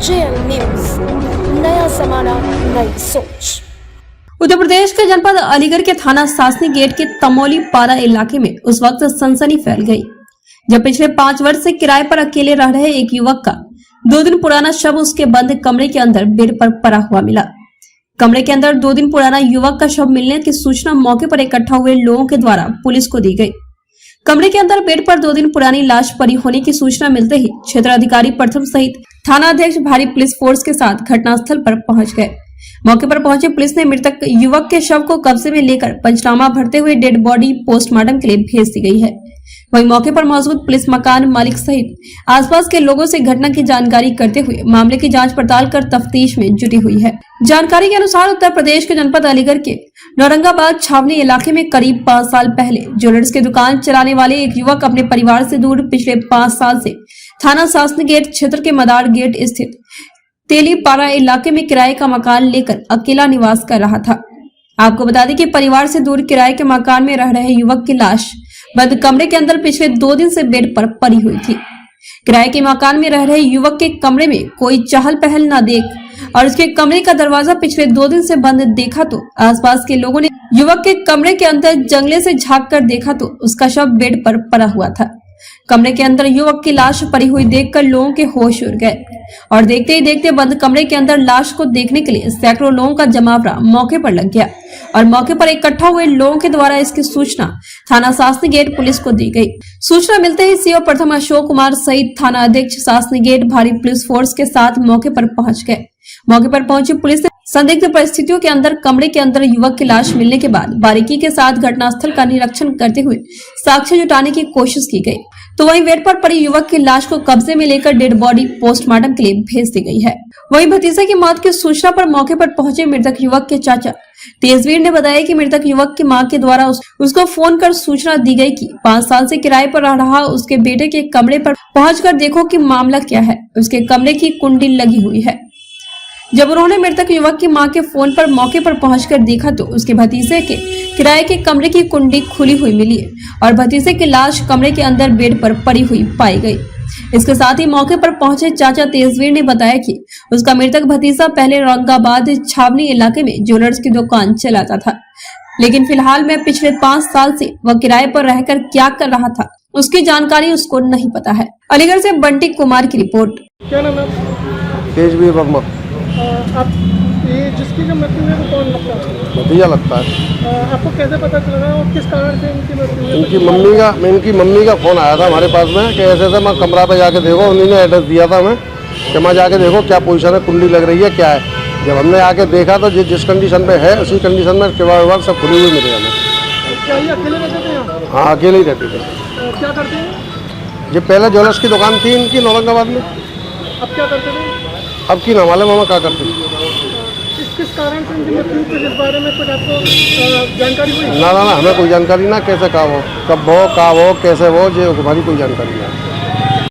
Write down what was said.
JL news, नया जमाना नई सोच। उत्तर प्रदेश के जनपद अलीगढ़ के थाना सासनी गेट के तमोली पारा इलाके में उस वक्त सनसनी फैल गई जब पिछले 5 वर्ष से किराए पर अकेले रह रहे एक युवक का 2 दिन पुराना शव उसके बंद कमरे के अंदर बेड पर पड़ा हुआ मिला। कमरे के अंदर 2 दिन पुराना युवक का शव मिलने की सूचना मौके पर इकट्ठा हुए लोगों के द्वारा पुलिस को दी गई। कमरे के अंदर बेड पर 2 दिन पुरानी लाश पड़ी होने की सूचना मिलते ही क्षेत्र अधिकारी प्रथम सहित थाना अध्यक्ष भारी पुलिस फोर्स के साथ घटनास्थल पर पहुंच गए। मौके पर पहुंचे पुलिस ने मृतक युवक के शव को कब्जे में लेकर पंचनामा भरते हुए डेड बॉडी पोस्टमार्टम के लिए भेज दी गई है। वहीं मौके पर मौजूद पुलिस मकान मालिक सहित आसपास के लोगों से घटना की जानकारी करते हुए मामले की जांच पड़ताल कर तफ्तीश में जुटी हुई है। जानकारी के अनुसार उत्तर प्रदेश के जनपद अलीगढ़ के नौरंगाबाद छावनी इलाके में करीब 5 साल पहले ज्वेलर्स की दुकान चलाने वाले एक युवक अपने परिवार से दूर पिछले 5 साल से थाना सासनी गेट क्षेत्र के मदार गेट स्थित तेली पारा इलाके में किराए का मकान लेकर अकेला निवास कर रहा था। आपको बता दें कि परिवार से दूर किराए के मकान में रह रहे युवक की लाश बंद कमरे के अंदर पिछले 2 दिन से बेड पर पड़ी हुई थी। किराए के मकान में रह रहे युवक के कमरे में कोई चहल पहल न देख और उसके कमरे का दरवाजा पिछले 2 दिन से बंद देखा तो आसपास के लोगों ने युवक के कमरे के अंदर जंगले से झांक कर देखा तो उसका शव बेड पर पड़ा हुआ था। कमरे के अंदर युवक की लाश पड़ी हुई देखकर लोगों के होश उड़ गए और देखते ही देखते बंद कमरे के अंदर लाश को देखने के लिए सैकड़ों लोगों का जमावड़ा मौके पर लग गया और मौके पर इकट्ठा हुए लोगों के द्वारा इसकी सूचना थाना सासनी गेट पुलिस को दी गई। सूचना मिलते ही सीओ प्रथम अशोक कुमार सहित थाना अध्यक्ष सासनी गेट भारी पुलिस फोर्स के साथ मौके पर पहुंच गए। मौके पर पहुंची पुलिस ने संदिग्ध परिस्थितियों के अंदर कमरे के अंदर युवक की लाश मिलने के बाद बारीकी के साथ घटनास्थल का निरीक्षण करते हुए साक्ष्य जुटाने की कोशिश की गई। तो वहीं बेड पर पड़ी युवक की लाश को कब्जे में लेकर डेड बॉडी पोस्टमार्टम के लिए भेज दी गई है। वहीं भतीजे की मौत की सूचना पर मौके पर पहुंचे मृतक युवक के चाचा तेजवीर ने बताया कि मृतक युवक की मां के द्वारा उसको फोन कर सूचना दी गई कि 5 साल से किराए पर रह रहा उसके बेटे के कमरे पर पहुंचकर देखो कि मामला क्या है। उसके कमरे की कुंडी लगी हुई है। जब उन्होंने मृतक युवक की मां के फोन पर मौके पर पहुंचकर देखा तो उसके भतीजे के किराए के कमरे की कुंडी खुली हुई मिली और भतीजे की लाश कमरे के अंदर बेड पर पड़ी हुई पाई गई। इसके साथ ही मौके पर पहुंचे चाचा तेजवीर ने बताया कि उसका मृतक भतीजा पहले औरंगाबाद छावनी इलाके में ज्वेलर्स की दुकान चलाता था, लेकिन फिलहाल में पिछले 5 साल से वह किराए पर रहकर क्या कर रहा था उसकी जानकारी उसको नहीं पता है। अलीगढ़ से बंटी कुमार की रिपोर्ट। क्या नाम है? तेजवीर वर्मा। आप ये जिसकी जो मृत्यु है वो कौन लगता है? भतीजा लगता है। आपको कैसे पता चला और किस कारण से इनकी मृत्यु हुई? इनकी मम्मी का फोन आया था हमारे पास में कि ऐसे मैं कमरा पे जाके देखो, उन्होंने एड्रेस दिया था मैं कि मैं जाके देखो क्या पोजीशन है, कुंडी लग रही है क्या है। जब हमने आके देखा तो जिस कंडीशन पे है उसी कंडीशन में किवाड़ सब खुली हुई मिले हमें। क्या ये अकेले रहते थे यहाँ? हाँ अकेले ही रहते थे। क्या करते हैं? जो पहले ज्वेलर्स की दुकान थी इनकी औरंगाबाद में। अब क्या करते थे? अब की ना मालूम मामा क्या करते थे। किस कारण से इनकी मृत्यु हुई, इस बारे में कुछ आपको जानकारी हुई? ना हमें कोई जानकारी ना कैसे कहा वो, कब वो कैसे वो, जो हमारी कोई जानकारी ना।